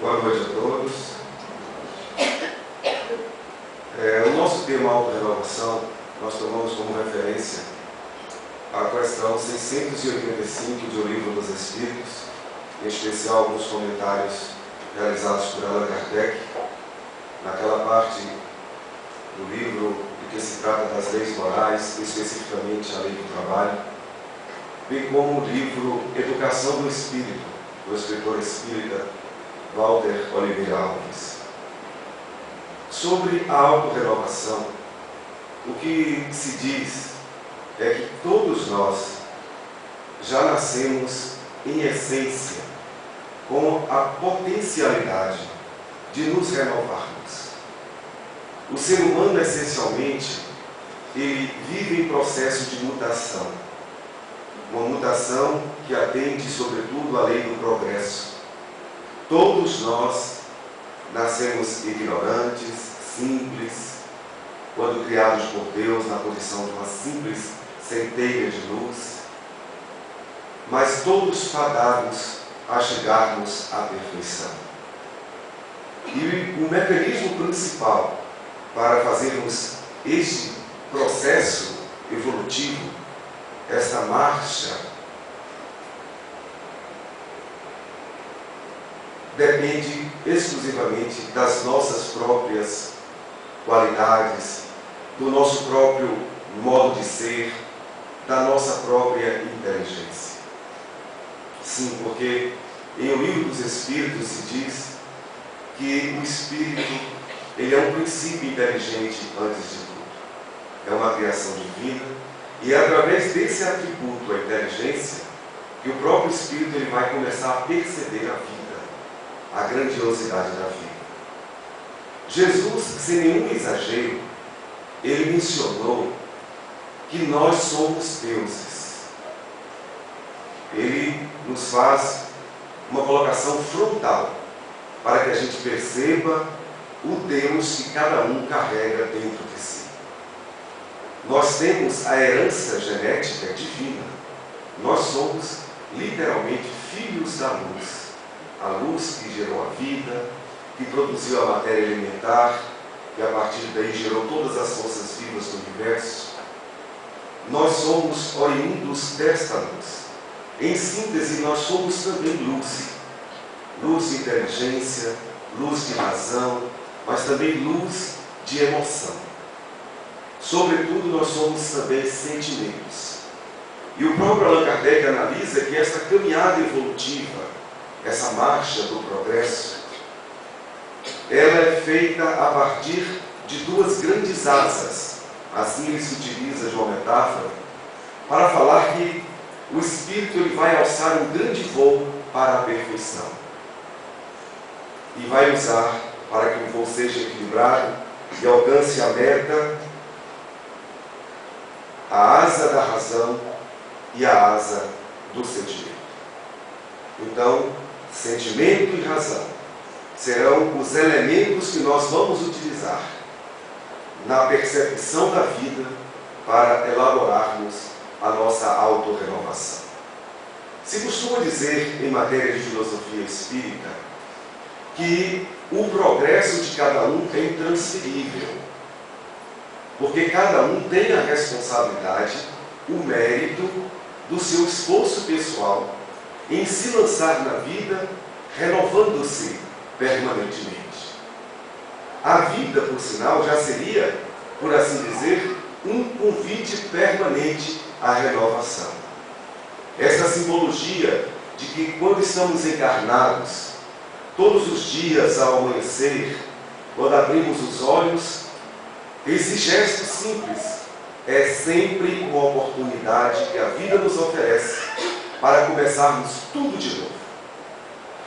Boa noite a todos. O nosso tema auto-renovação, nós tomamos como referência a questão 685 de O Livro dos Espíritos, em especial alguns comentários realizados por Allan Kardec, naquela parte do livro em que se trata das leis morais, especificamente a lei do trabalho, bem como o livro Educação do Espírito, do escritor espírita Walter Oliveira Alves. Sobre a autorrenovação, o que se diz é que todos nós já nascemos em essência com a potencialidade de nos renovarmos. O ser humano, essencialmente, ele vive em processo de mutação. Uma mutação que atende, sobretudo, à lei do progresso. Todos nós nascemos ignorantes, simples, quando criados por Deus na condição de uma simples centelha de luz, mas todos fadados a chegarmos à perfeição. E o mecanismo principal para fazermos este processo evolutivo, esta marcha, depende exclusivamente das nossas próprias qualidades, do nosso próprio modo de ser, da nossa própria inteligência. Sim, porque em O Livro dos Espíritos se diz que o Espírito, ele é um princípio inteligente antes de tudo. É uma criação divina, e é através desse atributo, a inteligência, que o próprio Espírito ele vai começar a perceber a vida, a grandiosidade da vida. Jesus, sem nenhum exagero, ele mencionou que nós somos deuses. Ele nos faz uma colocação frontal para que a gente perceba o Deus que cada um carrega dentro de si. Nós temos a herança genética divina. Nós somos literalmente filhos da luz. A luz que gerou a vida, que produziu a matéria elementar, que a partir daí gerou todas as forças vivas do universo. Nós somos oriundos desta luz. Em síntese, nós somos também luz. Luz de inteligência, luz de razão, mas também luz de emoção. Sobretudo, nós somos também sentimentos. E o próprio Allan Kardec analisa que essa caminhada evolutiva, essa marcha do progresso, ela é feita a partir de duas grandes asas. Assim ele se utiliza de uma metáfora para falar que o espírito ele vai alçar um grande voo para a perfeição. E vai usar, para que o voo seja equilibrado e alcance a meta, a asa da razão e a asa do sentimento. Então, sentimento e razão serão os elementos que nós vamos utilizar na percepção da vida para elaborarmos a nossa autorrenovação. Se costuma dizer, em matéria de filosofia espírita, que o progresso de cada um é intransferível, porque cada um tem a responsabilidade, o mérito do seu esforço pessoal em se lançar na vida, renovando-se permanentemente. A vida, por sinal, já seria, por assim dizer, um convite permanente à renovação. Essa simbologia de que quando estamos encarnados, todos os dias ao amanhecer, quando abrimos os olhos, esse gesto simples é sempre uma oportunidade que a vida nos oferece para começarmos tudo de novo.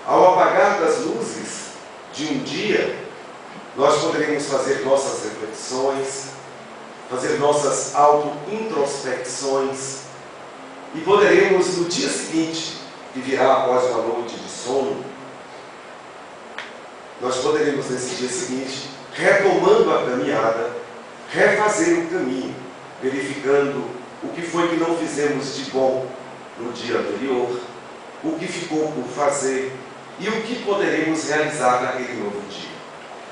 Ao apagar das luzes de um dia, nós poderemos fazer nossas reflexões, fazer nossas auto-introspecções, e poderemos, no dia seguinte, que virá após uma noite de sono, nós poderemos, nesse dia seguinte, retomando a caminhada, refazer o caminho, verificando o que foi que não fizemos de bom no dia anterior, o que ficou por fazer, e o que poderemos realizar naquele novo dia.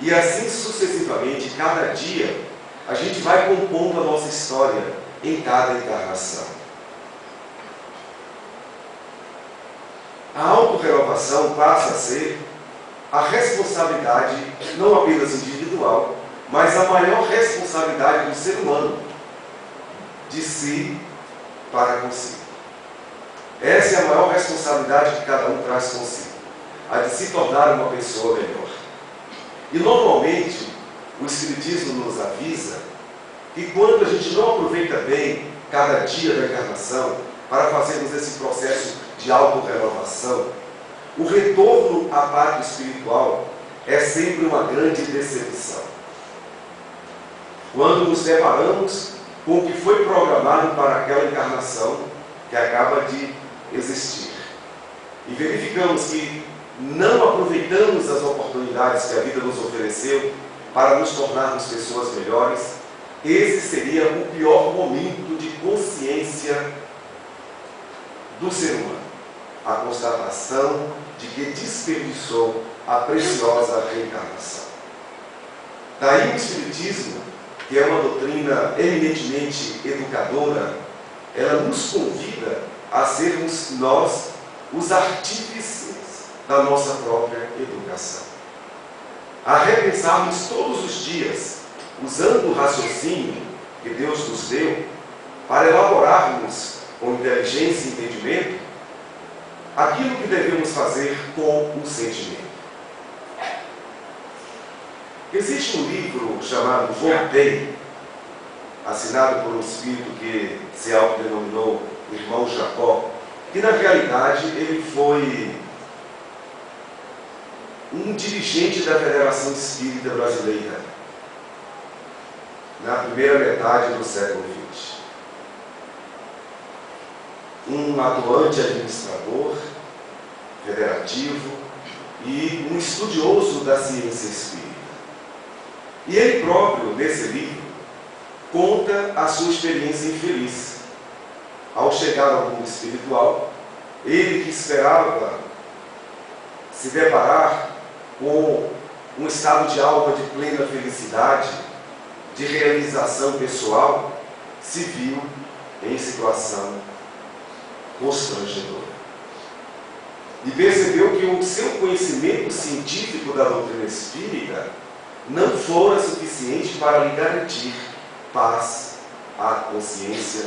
E assim sucessivamente, cada dia, a gente vai compondo a nossa história em cada encarnação. A autorrenovação passa a ser a responsabilidade, não apenas individual, mas a maior responsabilidade do ser humano, de si para consigo. Essa é a maior responsabilidade que cada um traz consigo, a de se tornar uma pessoa melhor. E normalmente, o Espiritismo nos avisa que quando a gente não aproveita bem cada dia da encarnação para fazermos esse processo de autorrenovação, o retorno à pátria espiritual é sempre uma grande decepção. Quando nos deparamos com o que foi programado para aquela encarnação que acaba de existir, e verificamos que não aproveitamos as oportunidades que a vida nos ofereceu para nos tornarmos pessoas melhores, esse seria o pior momento de consciência do ser humano. A constatação de que desperdiçou a preciosa reencarnação. Daí o Espiritismo, que é uma doutrina eminentemente educadora, ela nos convida a sermos nós os artífices da nossa própria educação. A repensarmos todos os dias, usando o raciocínio que Deus nos deu, para elaborarmos com inteligência e entendimento aquilo que devemos fazer com o sentimento. Existe um livro chamado Voltei, assinado por um espírito que se autodenominou Irmão Jacó, que na realidade ele foi um dirigente da Federação Espírita Brasileira, na primeira metade do século XX. Um atuante administrador, federativo e um estudioso da ciência espírita. E ele próprio, nesse livro, conta a sua experiência infeliz. Ao chegar ao mundo espiritual, ele que esperava se deparar com um estado de alma de plena felicidade, de realização pessoal, se viu em situação constrangedora. E percebeu que o seu conhecimento científico da doutrina espírita não fora suficiente para lhe garantir paz à consciência,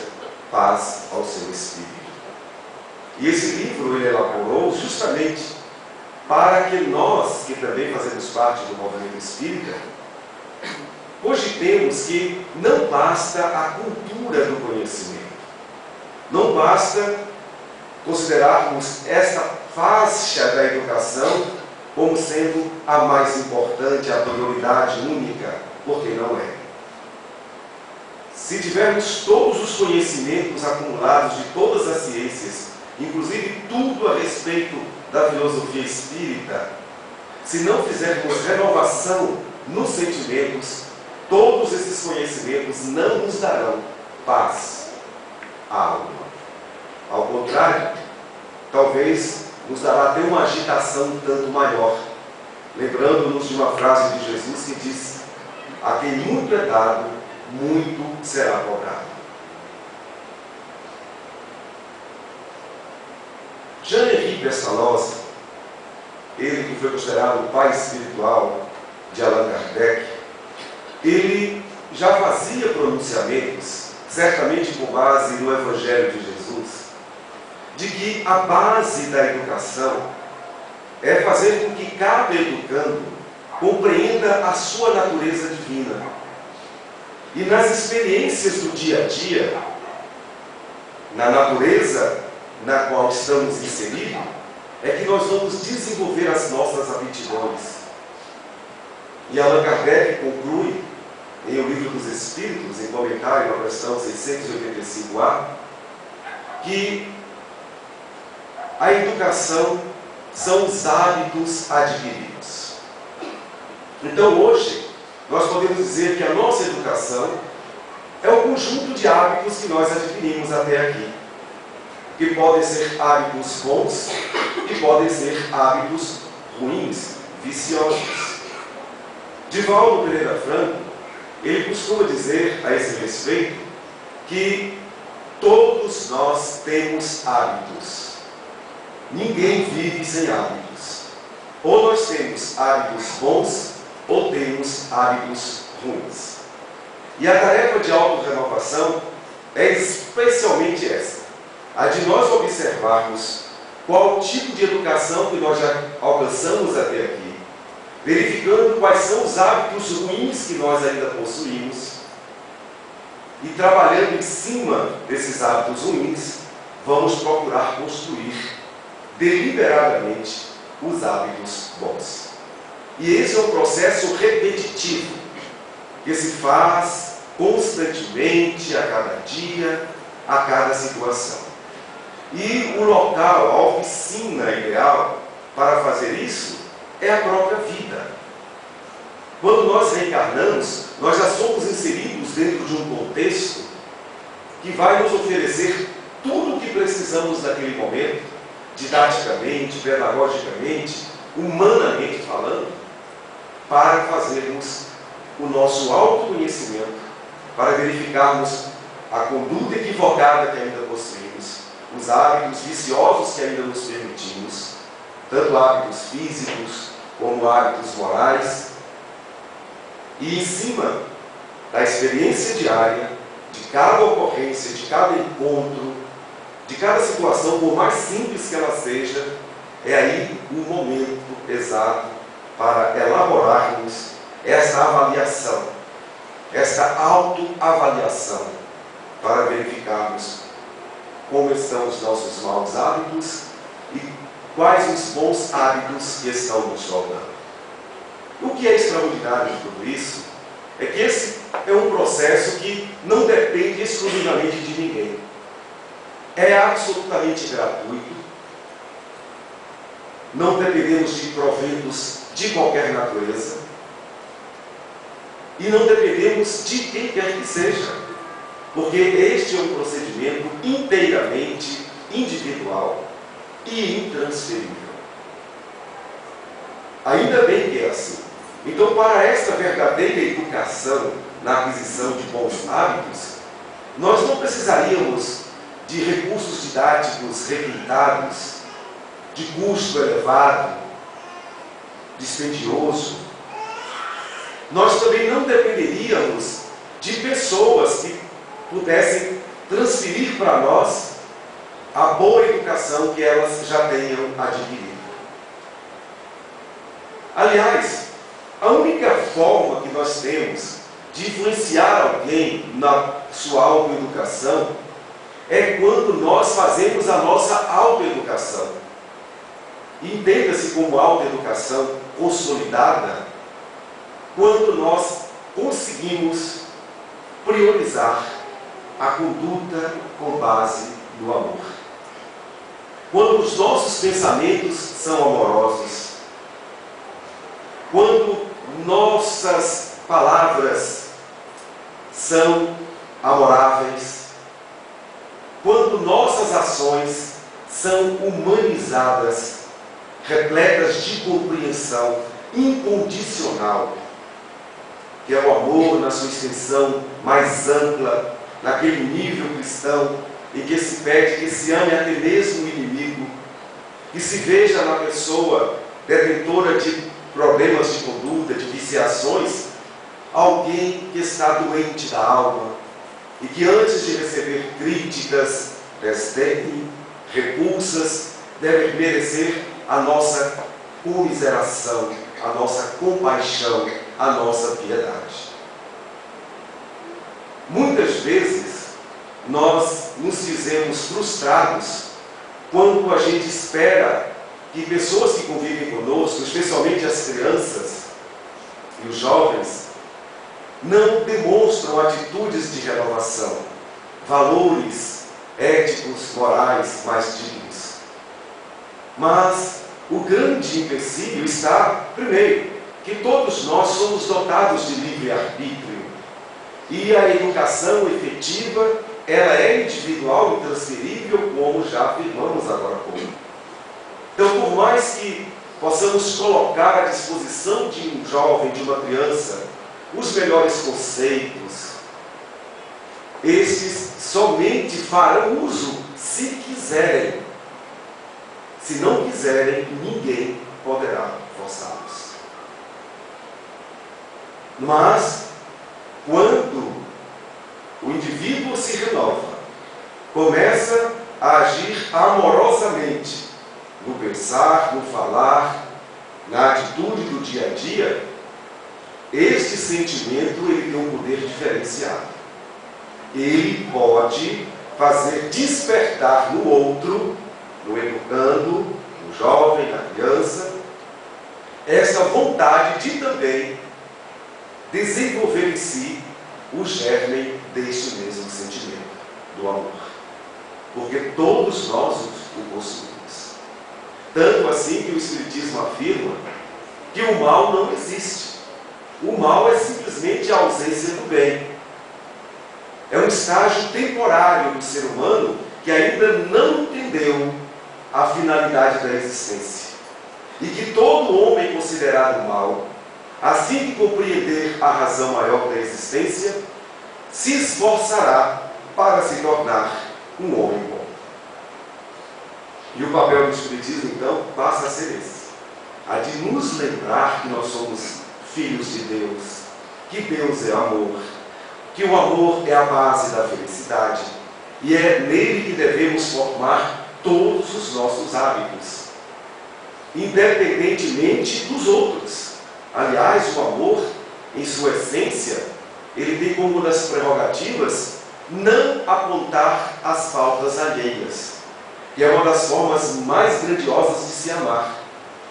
paz ao seu espírito. E esse livro ele elaborou justamente para que nós, que também fazemos parte do movimento espírita, cogitemos que não basta a cultura do conhecimento. Não basta considerarmos esta faixa da educação como sendo a mais importante, a prioridade única, porque não é. Se tivermos todos os conhecimentos acumulados de todas as ciências, inclusive tudo a respeito da filosofia espírita, se não fizermos renovação nos sentimentos, todos esses conhecimentos não nos darão paz à alma. Ao contrário, talvez nos dará até uma agitação um tanto maior, lembrando-nos de uma frase de Jesus que diz: a quem muito é dado, muito será cobrado. Jean-Henri Pestalozzi, ele que foi considerado o pai espiritual de Allan Kardec, ele já fazia pronunciamentos, certamente com base no Evangelho de Jesus, de que a base da educação é fazer com que cada educando compreenda a sua natureza divina. E nas experiências do dia a dia, na natureza na qual estamos inseridos, é que nós vamos desenvolver as nossas aptidões. E Allan Kardec conclui, em O Livro dos Espíritos, em comentário à questão 685A, que a educação são os hábitos adquiridos. Então hoje, nós podemos dizer que a nossa educação é o conjunto de hábitos que nós adquirimos até aqui, que podem ser hábitos bons e podem ser hábitos ruins, viciosos. Divaldo Pereira Franco, ele costuma dizer a esse respeito que todos nós temos hábitos. Ninguém vive sem hábitos. Ou nós temos hábitos bons, ou temos hábitos ruins. E a tarefa de autorrenovação é especialmente essa, a de nós observarmos qual tipo de educação que nós já alcançamos até aqui, verificando quais são os hábitos ruins que nós ainda possuímos e trabalhando em cima desses hábitos ruins, vamos procurar construir deliberadamente os hábitos bons. E esse é um processo repetitivo, que se faz constantemente, a cada dia, a cada situação. E o local, a oficina ideal para fazer isso é a própria vida. Quando nós reencarnamos, nós já somos inseridos dentro de um contexto que vai nos oferecer tudo o que precisamos naquele momento, didaticamente, pedagogicamente, humanamente falando, para fazermos o nosso autoconhecimento, para verificarmos a conduta equivocada que ainda possuímos, os hábitos viciosos que ainda nos permitimos, tanto hábitos físicos como hábitos morais, e em cima da experiência diária, de cada ocorrência, de cada encontro, de cada situação, por mais simples que ela seja, é aí o momento exato para elaborarmos essa avaliação, essa autoavaliação, para verificarmos como estão os nossos maus hábitos e quais os bons hábitos que estão nos faltando. O que é extraordinário de tudo isso é que esse é um processo que não depende exclusivamente de ninguém. É absolutamente gratuito. Não dependemos de proventos de qualquer natureza. E não dependemos de quem quer que seja. Porque este é um procedimento inteiramente individual e intransferível. Ainda bem que é assim. Então, para esta verdadeira educação na aquisição de bons hábitos, nós não precisaríamos de recursos didáticos requintados, de custo elevado, dispendioso. Nós também não dependeríamos de pessoas que pudessem transferir para nós a boa educação que elas já tenham adquirido. Aliás, a única forma que nós temos de influenciar alguém na sua autoeducação é quando nós fazemos a nossa autoeducação. Entenda-se como autoeducação consolidada quando nós conseguimos priorizar a conduta com base no amor. Quando os nossos pensamentos são amorosos, quando nossas palavras são amoráveis, quando nossas ações são humanizadas, repletas de compreensão incondicional, que é o amor na sua extensão mais ampla, naquele nível cristão em que se pede que se ame até mesmo o inimigo, que se veja na pessoa detentora de problemas de conduta, de viciações, alguém que está doente da alma e que antes de receber críticas, desdém, repulsas, deve merecer a nossa comiseração, a nossa compaixão, a nossa piedade. Muitas vezes nós nos dizemos frustrados quando a gente espera que pessoas que convivem conosco, especialmente as crianças e os jovens, não demonstram atitudes de renovação, valores éticos, morais mais dignos. Mas o grande empecilho está, primeiro, que todos nós somos dotados de livre-arbítrio e a educação efetiva, ela é individual e intransferível, como já afirmamos agora há pouco. Então, por mais que possamos colocar à disposição de um jovem, de uma criança, os melhores conceitos. Estes somente farão uso se quiserem. Se não quiserem, ninguém poderá forçá-los. Mas, quando o indivíduo se renova, começa a agir amorosamente no pensar, no falar, na atitude do dia a dia, este sentimento ele tem um poder diferenciado. Ele pode fazer despertar no outro, no educando, no jovem, na criança, essa vontade de também desenvolver em si o germe deste mesmo sentimento, do amor. Porque todos nós o possuímos. Tanto assim que o Espiritismo afirma que o mal não existe. O mal é simplesmente a ausência do bem. É um estágio temporário do ser humano que ainda não entendeu a finalidade da existência. E que todo homem considerado mau, assim que compreender a razão maior da existência, se esforçará para se tornar um homem bom. E o papel do Espiritismo, então, passa a ser esse. A de nos lembrar que nós somos filhos de Deus, que Deus é amor, que o amor é a base da felicidade, e é nele que devemos formar todos os nossos hábitos, independentemente dos outros. Aliás, o amor, em sua essência, ele tem como uma das prerrogativas não apontar as faltas alheias, que é uma das formas mais grandiosas de se amar,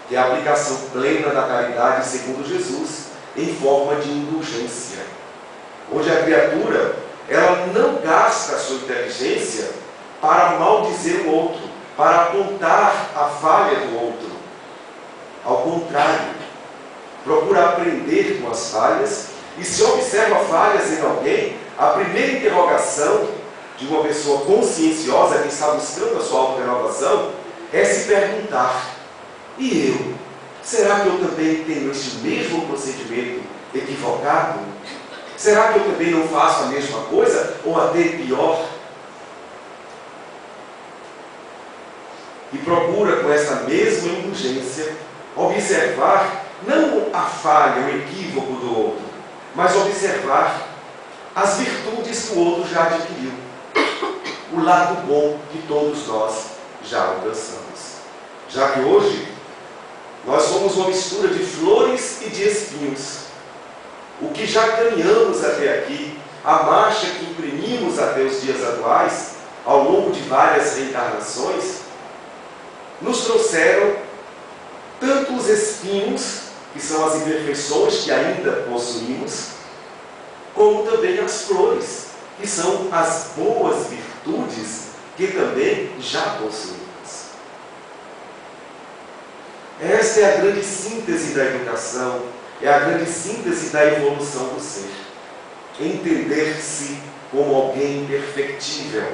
que é a aplicação plena da caridade segundo Jesus, em forma de indulgência, onde a criatura ela não gasta a sua inteligência para maldizer o outro, para apontar a falha do outro. Ao contrário, procura aprender com as falhas, e se observa falhas em alguém, a primeira interrogação de uma pessoa conscienciosa que está buscando a sua auto-renovação é se perguntar: e eu? Será que eu também tenho este mesmo procedimento equivocado? Será que eu também não faço a mesma coisa, ou até pior? E procura, com essa mesma indulgência, observar não a falha, o equívoco do outro, mas observar as virtudes que o outro já adquiriu, o lado bom que todos nós já alcançamos. Já que hoje nós somos uma mistura de flores e de espinhos. O que já caminhamos até aqui, a marcha que imprimimos até os dias atuais, ao longo de várias reencarnações, nos trouxeram tanto os espinhos, que são as imperfeições que ainda possuímos, como também as flores, que são as boas virtudes que também já possuímos. Esta é a grande síntese da educação, é a grande síntese da evolução do ser. Entender-se como alguém perfectível,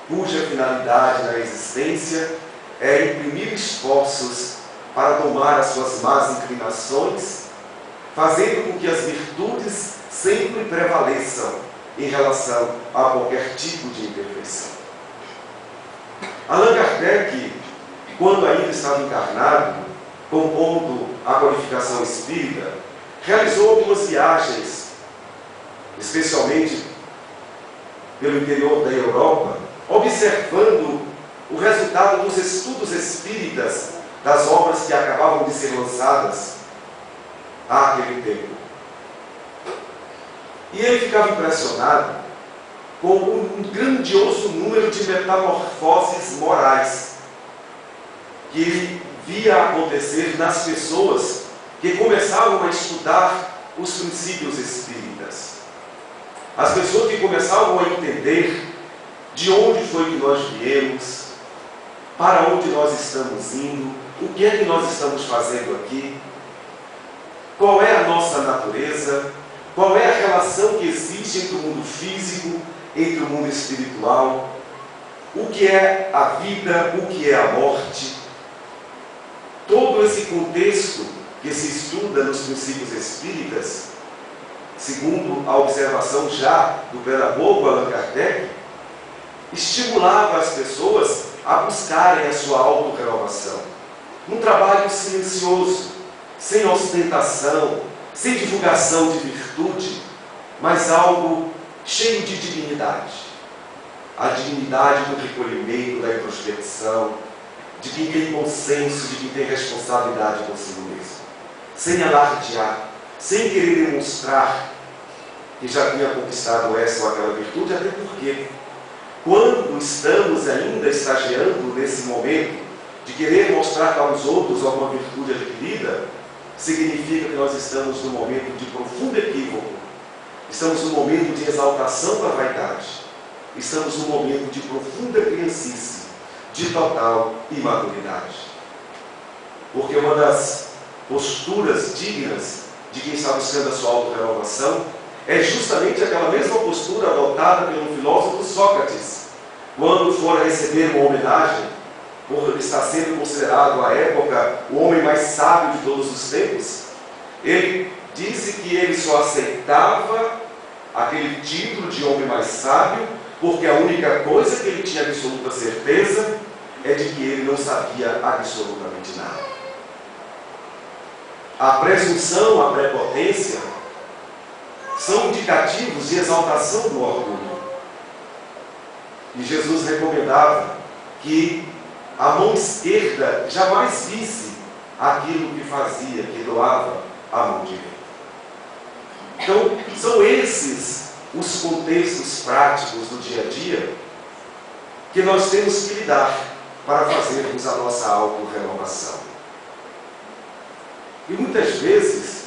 cuja finalidade na existência é imprimir esforços para domar as suas más inclinações, fazendo com que as virtudes sempre prevaleçam em relação a qualquer tipo de imperfeição. Allan Kardec, quando ainda estava encarnado, compondo a codificação espírita, realizou algumas viagens, especialmente pelo interior da Europa, observando o resultado dos estudos espíritas das obras que acabavam de ser lançadas àquele tempo. E ele ficava impressionado com um grandioso número de metamorfoses morais que ele via acontecer nas pessoas que começavam a estudar os princípios espíritas. As pessoas que começavam a entender de onde foi que nós viemos, para onde nós estamos indo, o que é que nós estamos fazendo aqui, qual é a nossa natureza, qual é a relação que existe entre o mundo físico, entre o mundo espiritual, o que é a vida, o que é a morte. Todo esse contexto que se estuda nos princípios espíritas, segundo a observação já do pedagogo Allan Kardec, estimulava as pessoas a buscarem a sua autorrenovação. Um trabalho silencioso, sem ostentação, sem divulgação de virtude, mas algo cheio de dignidade. A dignidade do recolhimento, da introspecção, de quem tem bom senso, de quem tem responsabilidade consigo mesmo. Sem alardear, sem querer demonstrar que já tinha conquistado essa ou aquela virtude, até porque, quando estamos ainda estagiando nesse momento de querer mostrar para os outros alguma virtude adquirida, significa que nós estamos num momento de profundo equívoco, estamos num momento de exaltação da vaidade, estamos num momento de profunda criancice, de total imaturidade. Porque uma das posturas dignas de quem está buscando a sua autorrenovação é justamente aquela mesma postura adotada pelo filósofo Sócrates, quando for receber uma homenagem, por estar sendo considerado à época o homem mais sábio de todos os tempos. Ele disse que ele só aceitava aquele título de homem mais sábio porque a única coisa que ele tinha absoluta certeza é de que ele não sabia absolutamente nada. A presunção, a prepotência são indicativos de exaltação do orgulho. E Jesus recomendava que a mão esquerda jamais visse aquilo que fazia, que doava a mão direita. Então, são esses os contextos práticos do dia a dia que nós temos que lidar para fazermos a nossa autorrenovação. E muitas vezes,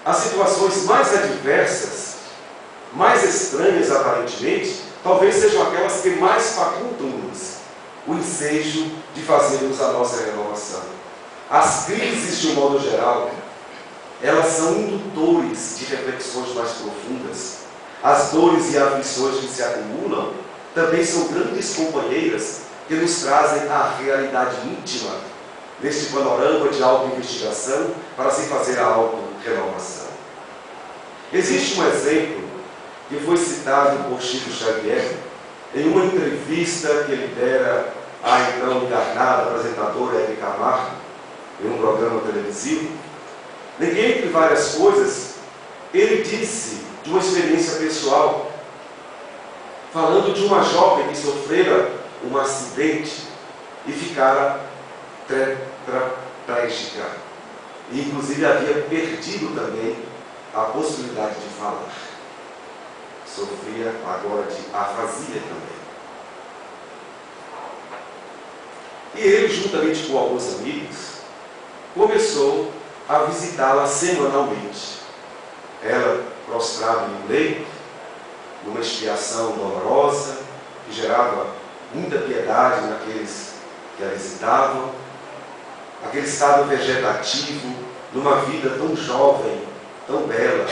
as situações mais adversas, mais estranhas aparentemente, talvez sejam aquelas que mais facultam-nos o ensejo de fazermos a nossa renovação. As crises, de um modo geral, elas são indutores de reflexões mais profundas. As dores e aflições que se acumulam também são grandes companheiras que nos trazem a realidade íntima neste panorama de autoinvestigação para se fazer a autorrenovação. Existe um exemplo que foi citado por Chico Xavier em uma entrevista que ele dera à então encarnada apresentadora Hebe Camargo, em um programa televisivo, em que, entre várias coisas, ele disse de uma experiência pessoal, falando de uma jovem que sofrera um acidente e ficara tetraplégica, e inclusive havia perdido também a possibilidade de falar. Sofria agora de afasia também. E ele, juntamente com alguns amigos, começou a visitá-la semanalmente. Ela prostrada em um leito, numa expiação dolorosa, que gerava muita piedade naqueles que a visitavam, aquele estado vegetativo, numa vida tão jovem, tão bela,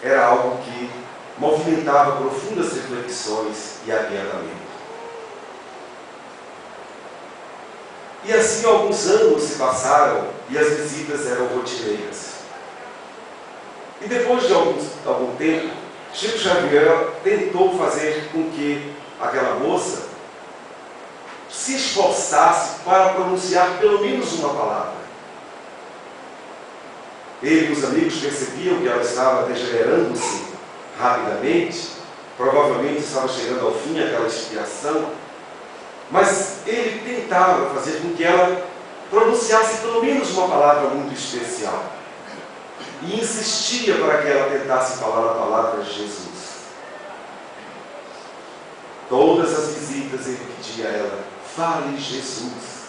era algo que movimentava profundas reflexões e aquietamento. E assim alguns anos se passaram e as visitas eram rotineiras. E depois de algum tempo, Chico Xavier tentou fazer com que aquela moça se esforçasse para pronunciar pelo menos uma palavra. Ele e os amigos percebiam que ela estava degenerando-se rapidamente, provavelmente estava chegando ao fim aquela expiação, mas ele tentava fazer com que ela pronunciasse pelo menos uma palavra muito especial. E insistia para que ela tentasse falar a palavra Jesus. Todas as visitas ele pedia a ela, fale Jesus.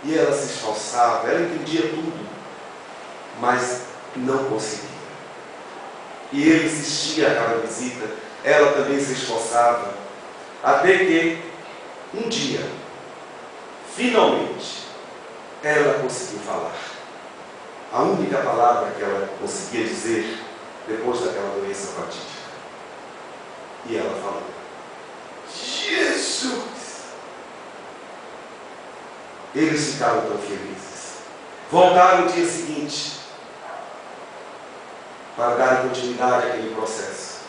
E ela se esforçava, ela entendia tudo, mas não conseguia. E ele insistia a cada visita, ela também se esforçava, até que um dia, finalmente, ela conseguiu falar. A única palavra que ela conseguia dizer depois daquela doença fatídica. E ela falou, Jesus! Eles ficaram tão felizes. Voltaram no dia seguinte para dar continuidade àquele processo.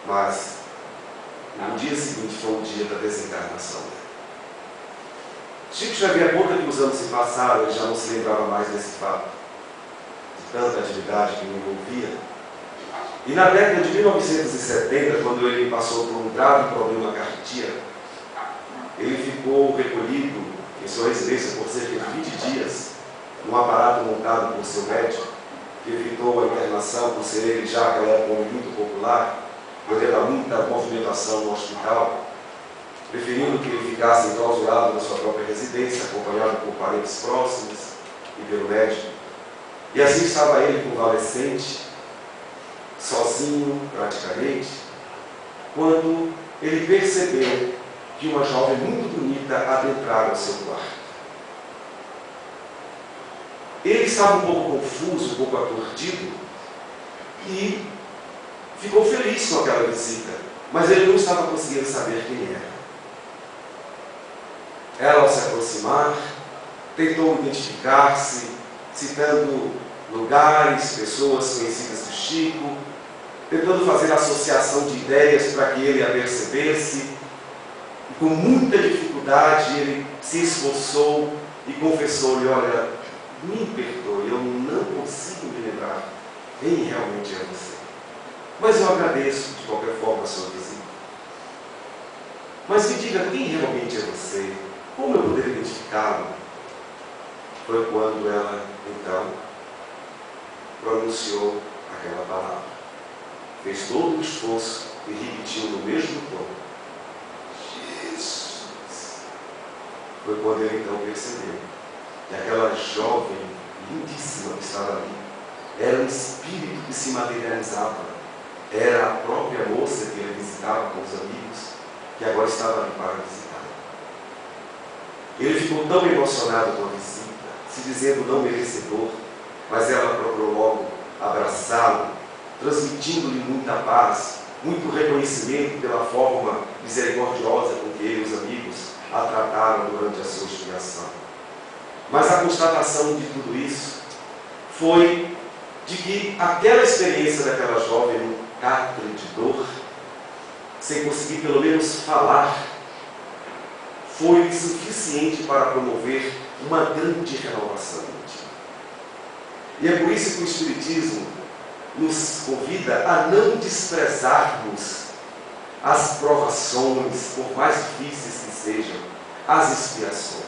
Mas no dia seguinte foi o dia da desencarnação. Chico Xavier conta que os anos se passaram, ele já não se lembrava mais desse fato, de tanta atividade que me envolvia. E na década de 1970, quando ele passou por um grave problema cardíaco, ele ficou recolhido em sua residência por cerca de 20 dias, num aparato montado por seu médico, que evitou a internação por ser ele já naquela época um homem muito popular, devido a muita movimentação no hospital, preferindo que ele ficasse enclausurado na sua própria residência, acompanhado por parentes próximos e pelo médico. E assim estava ele convalescente, sozinho praticamente, quando ele percebeu que uma jovem muito bonita adentrara o seu quarto. Ele estava um pouco confuso, um pouco aturdido, e ficou feliz com aquela visita, mas ele não estava conseguindo saber quem era. Ela, ao se aproximar, tentou identificar-se, citando lugares, pessoas conhecidas do Chico, tentando fazer associação de ideias para que ele a percebesse. E com muita dificuldade ele se esforçou e confessou-lhe: olha, me perdoe, eu não consigo me lembrar quem realmente é você. Mas eu agradeço de qualquer forma a sua visita. Mas me diga quem realmente é você, como eu poderia identificá-lo? Foi quando ela, então, pronunciou aquela palavra. Fez todo o esforço e repetiu no mesmo tom: Jesus. Foi quando ele então percebeu que aquela jovem lindíssima que estava ali era um espírito que se materializava. Era a própria moça que ele visitava com os amigos, que agora estava ali para visitar. Ele ficou tão emocionado com a visita, se dizendo não merecedor, mas ela procurou logo abraçá-lo, transmitindo-lhe muita paz, muito reconhecimento pela forma misericordiosa com que ele e os amigos a trataram durante a sua expiação. Mas a constatação de tudo isso foi de que aquela experiência daquela jovem num catre de dor, sem conseguir pelo menos falar, foi suficiente para promover uma grande renovação íntima. E é por isso que o Espiritismo nos convida a não desprezarmos as provações, por mais difíceis que sejam, as expiações.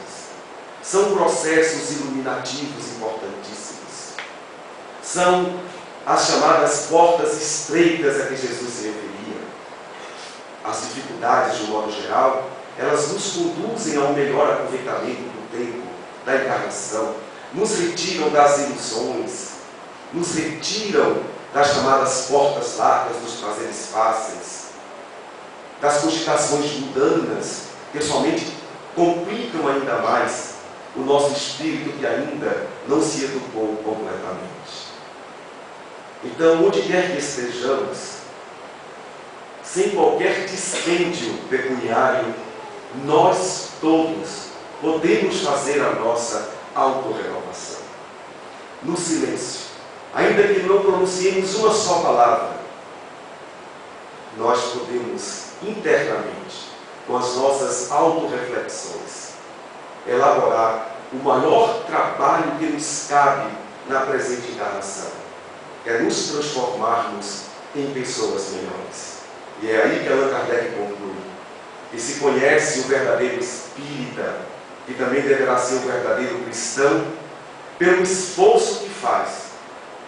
São processos iluminativos importantíssimos. São as chamadas portas estreitas a que Jesus se referia. As dificuldades, de um modo geral, elas nos conduzem a um melhor aproveitamento do tempo, da encarnação, nos retiram das ilusões, nos retiram das chamadas portas largas dos prazeres fáceis, das cogitações mundanas, que somente complicam ainda mais o nosso espírito que ainda não se educou completamente. Então, onde quer que estejamos, sem qualquer dispêndio pecuniário, nós todos podemos fazer a nossa autorrenovação. No silêncio, ainda que não pronunciemos uma só palavra, nós podemos internamente, com as nossas autorreflexões, elaborar o maior trabalho que nos cabe na presente encarnação, que é nos transformarmos em pessoas melhores. E é aí que Allan Kardec conclui que se conhece o verdadeiro espírita, que também deverá ser o verdadeiro cristão, pelo esforço que faz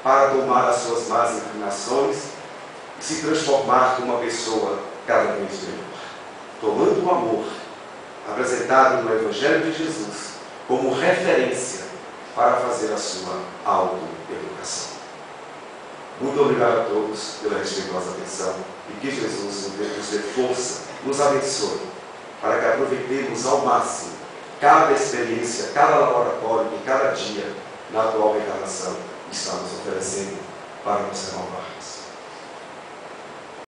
para tomar as suas más inclinações e se transformar numa pessoa cada vez melhor, tomando o amor apresentado no Evangelho de Jesus como referência para fazer a sua autoeducação. Muito obrigado a todos pela respeitosa atenção e que Jesus nos dê força, nos abençoe, para que aproveitemos ao máximo cada experiência, cada laboratório e cada dia na atual encarnação que está nos oferecendo para nos renovarmos.